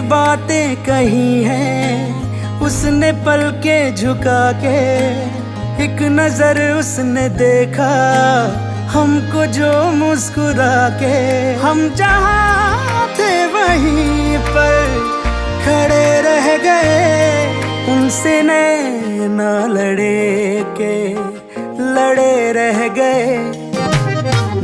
बातें कही हैं उसने पल के झुका के। एक नजर उसने देखा हमको जो मुस्कुरा के। हम जहाँ थे वहीं पर खड़े रह गए, उनसे नैना लड़े के लड़े रह गए।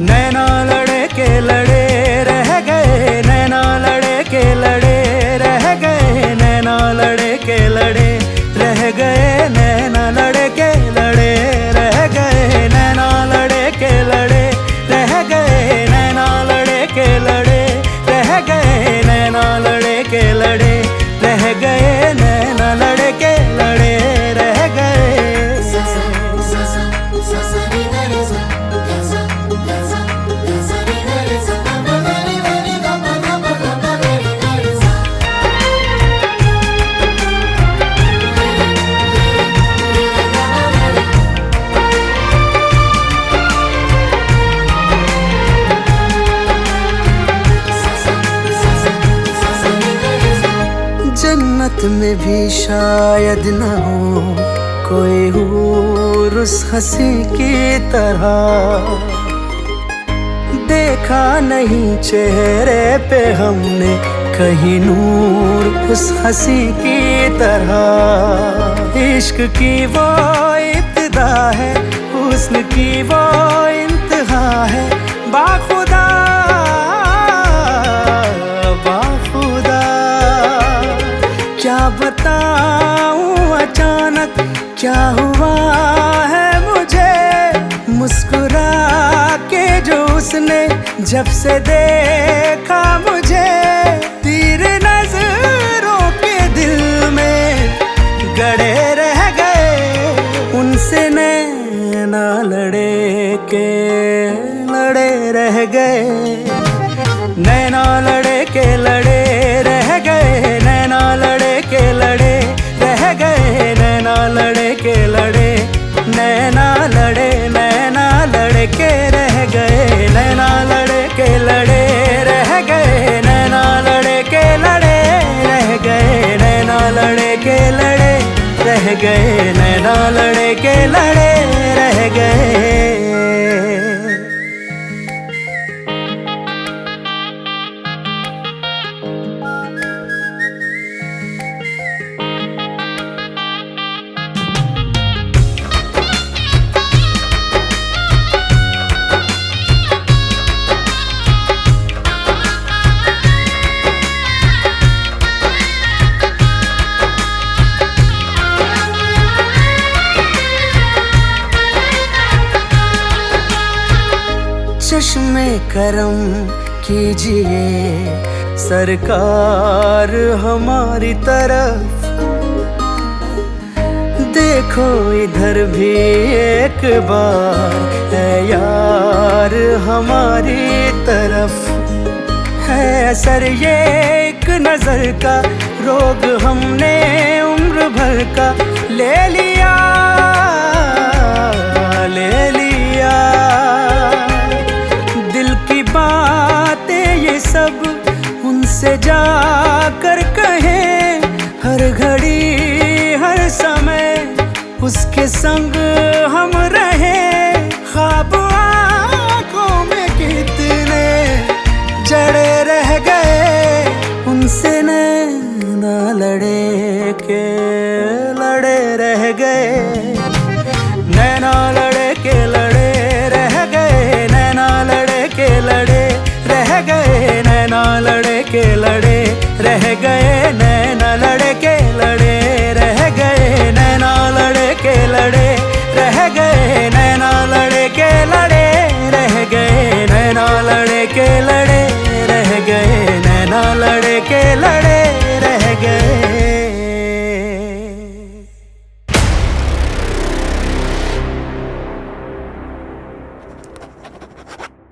नैना लड़े के लड़े रह गए, नैना लड़े के लड़े रह गए, नैना लड़े के लड़े रह गए, नैना लड़े के लड़े रह गए, नैना लड़े के लड़े रह गए, नैना लड़े के लड़े रह गए, नैना लड़े के लड़े रह गए, नैना लड़े के लड़े रह गए। जन्नत में भी शायद न हो कोई हूर उस हंसी की तरह। देखा नहीं चेहरे पे हमने कहीं नूर उस हंसी की तरह। इश्क की वो इब्तिदा है, हुस्न की वो इंतहा है। बाखुदा क्या बताऊं अचानक क्या हुआ है मुझे। मुस्कुरा के जो उसने जब से देखा मुझे, तीर नजरों के दिल में गड़े रह गए। उनसे नैना लड़े के लड़े रह गए, नैना लड़े के लड़े रह गए, नैना लड़े के लड़े रह गए, नैना लड़े के लड़े, नैना लड़े, नैना लड़े के रह गए, नैना लड़े के लड़े रह गए, नैना लड़े के लड़े रह गए, नैना लड़े के लड़े रह गए, नैना लड़े के लड़े रह गए। चश्मे करम कीजिए सरकार हमारी तरफ। देखो इधर भी एक बार है यार हमारी तरफ। है असर ये एक नजर का, रोग हमने उम्र भर का ले लिया ले लिया। बातें ये सब उनसे जाकर कहें, हर घड़ी हर समय उसके संग हम रहे। ख्वाब आँखों में कितने जड़े रह गए, उनसे नैना लड़े के लड़े रह गए, नैना लड़े के लड़े रह गए, नैना लड़े के लड़े रह गए, नैना लड़े के लड़े रह गए, नैना लड़े के लड़े रह गए, नैना लड़े के लड़े रह गए, नैना लड़े के लड़े रह गए, नैना लड़े के लड़े रह गए, नैना लड़े के लड़े रह गए।